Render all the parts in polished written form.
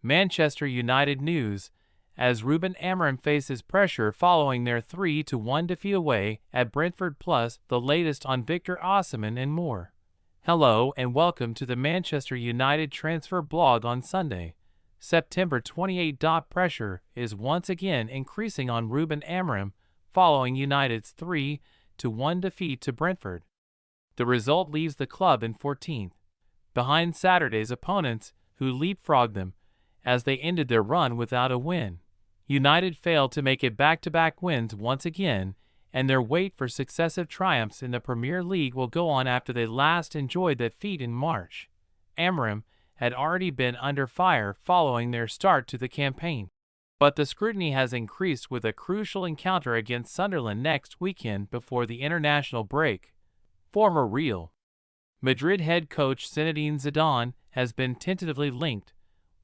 Manchester United news, as Ruben Amorim faces pressure following their 3-1 defeat away at Brentford, plus the latest on Victor Osimhen and more. Hello and welcome to the Manchester United transfer blog on Sunday, September 28. Pressure is once again increasing on Ruben Amorim following United's 3-1 defeat to Brentford. The result leaves the club in 14th, behind Saturday's opponents who leapfrogged them as they ended their run without a win. United failed to make it back-to-back wins once again, and their wait for successive triumphs in the Premier League will go on after they last enjoyed that feat in March. Amorim had already been under fire following their start to the campaign, but the scrutiny has increased with a crucial encounter against Sunderland next weekend before the international break. Former Real Madrid head coach Zinedine Zidane has been tentatively linked,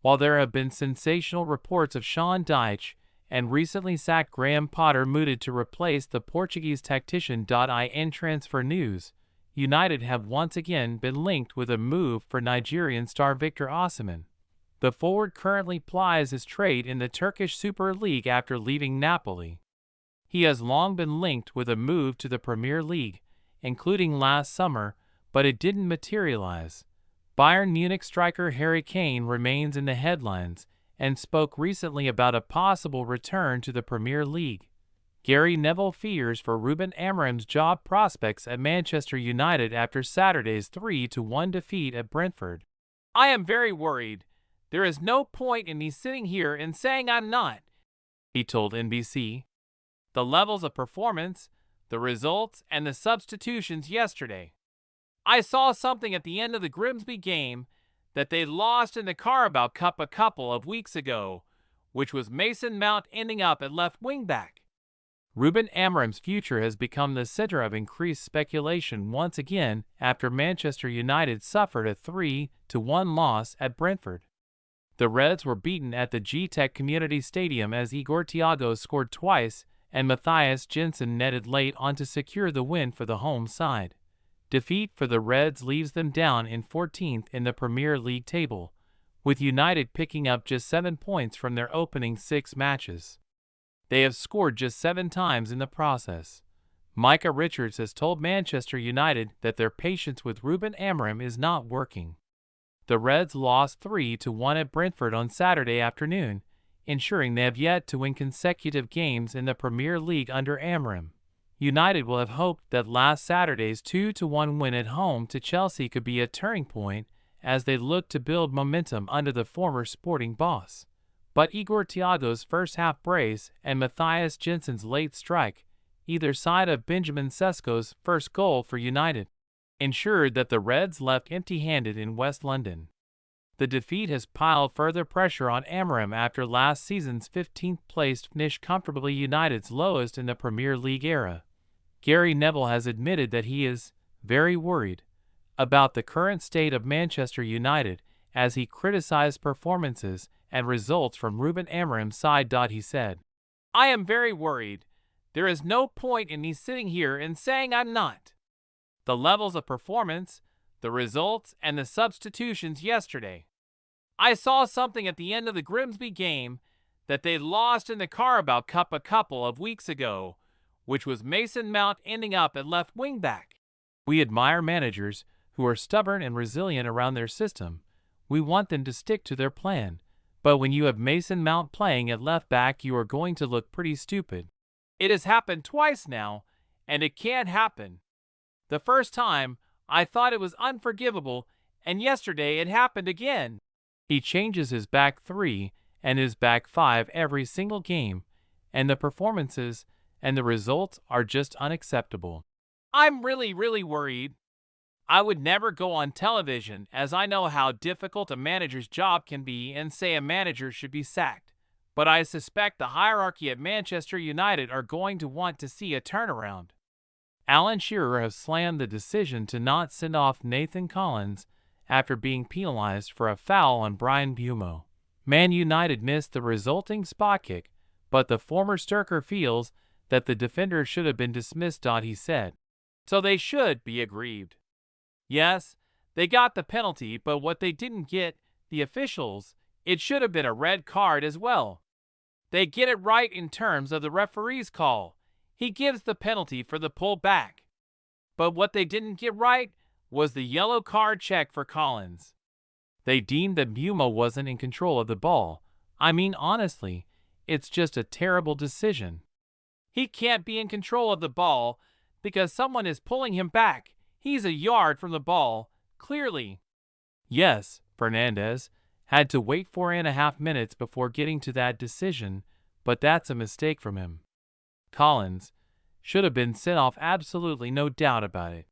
while there have been sensational reports of Sean Dyche and recently sacked Graham Potter mooted to replace the Portuguese tactician. In transfer news, United have once again been linked with a move for Nigerian star Victor Osimhen. The forward currently plies his trade in the Turkish Super League after leaving Napoli. He has long been linked with a move to the Premier League, including last summer, but it didn't materialize. Bayern Munich striker Harry Kane remains in the headlines and spoke recently about a possible return to the Premier League. Gary Neville fears for Ruben Amorim's job prospects at Manchester United after Saturday's 3-1 defeat at Brentford. "I am very worried. There is no point in me sitting here and saying I'm not," he told NBC. "The levels of performance, the results, and the substitutions yesterday. I saw something at the end of the Grimsby game that they lost in the Carabao Cup a couple of weeks ago, which was Mason Mount ending up at left wing-back." Ruben Amorim's future has become the center of increased speculation once again after Manchester United suffered a 3-1 loss at Brentford. The Reds were beaten at the G-Tech Community Stadium as Igor Thiago scored twice and Matthias Jensen netted late on to secure the win for the home side. Defeat for the Reds leaves them down in 14th in the Premier League table, with United picking up just 7 points from their opening 6 matches. They have scored just 7 times in the process. Micah Richards has told Manchester United that their patience with Ruben Amorim is not working. The Reds lost 3-1 at Brentford on Saturday afternoon, ensuring they have yet to win consecutive games in the Premier League under Amorim. United will have hoped that last Saturday's 2-1 win at home to Chelsea could be a turning point as they look to build momentum under the former Sporting boss. But Igor Thiago's first-half brace and Matthias Jensen's late strike, either side of Benjamin Sesko's first goal for United, ensured that the Reds left empty-handed in West London. The defeat has piled further pressure on Amorim after last season's 15th-placed finish comfortably United's lowest in the Premier League era. Gary Neville has admitted that he is very worried about the current state of Manchester United as he criticized performances and results from Ruben Amorim's side. He said, "I am very worried. There is no point in me sitting here and saying I'm not. The levels of performance, the results, and the substitutions yesterday. I saw something at the end of the Grimsby game that they lost in the Carabao Cup a couple of weeks ago, which was Mason Mount ending up at left wing-back." "We admire managers who are stubborn and resilient around their system. We want them to stick to their plan. But when you have Mason Mount playing at left back, you are going to look pretty stupid. It has happened twice now, and it can't happen. The first time, I thought it was unforgivable, and yesterday it happened again." He changes his back 3 and his back 5 every single game, and the performances and the results are just unacceptable. "I'm really worried. I would never go on television as I know how difficult a manager's job can be and say a manager should be sacked, but I suspect the hierarchy at Manchester United are going to want to see a turnaround." Alan Shearer has slammed the decision to not send off Nathan Collins after being penalized for a foul on Brian Bumo. Man United missed the resulting spot kick, but the former Sturker feels that the defender should have been dismissed. He said, "So they should be aggrieved. Yes, they got the penalty, but what they didn't get, the officials, It should have been a red card as well. They get it right in terms of the referee's call. He gives the penalty for the pull back. But what they didn't get right was the yellow card check for Collins. They deemed that Mbeumo wasn't in control of the ball. I mean, honestly, it's just a terrible decision. He can't be in control of the ball because someone is pulling him back. He's a yard from the ball, clearly. Yes, Fernandez had to wait 4.5 minutes before getting to that decision, but that's a mistake from him. Collins should have been sent off, absolutely no doubt about it.